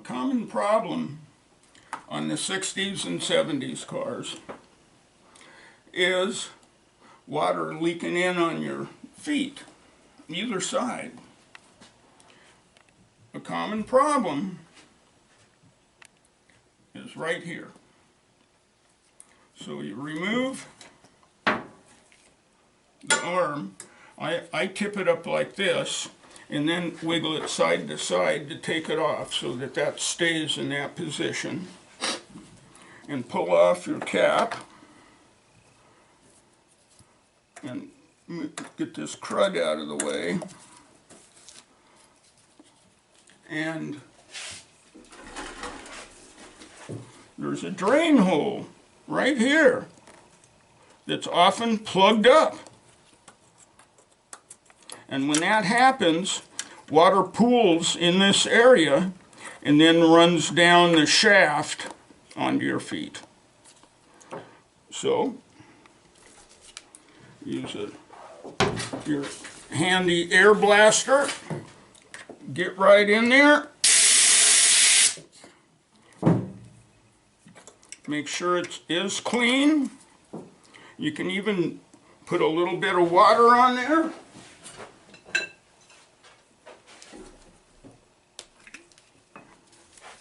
common problem on the 60s and 70s cars is water leaking in on your feet, either side. A common problem is right here. So you remove the arm. I tip it up like this and then wiggle it side to side to take it off so that that stays in that position. And pull off your cap and get this crud out of the way. And there's a drain hole right here that's often plugged up. And when that happens, water pools in this area and then runs down the shaft onto your feet. So, use your handy air blaster, get right in there, make sure it is clean. You can even put a little bit of water on there.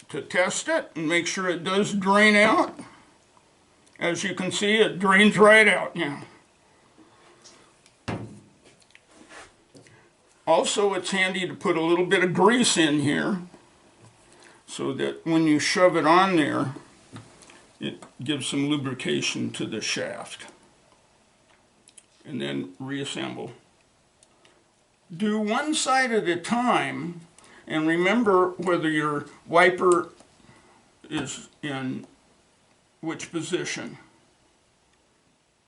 To test it and make sure it does drain out. As you can see, it drains right out now. Also, it's handy to put a little bit of grease in here so that when you shove it on there, it gives some lubrication to the shaft. And then reassemble. Do one side at a time. And remember whether your wiper is in which position.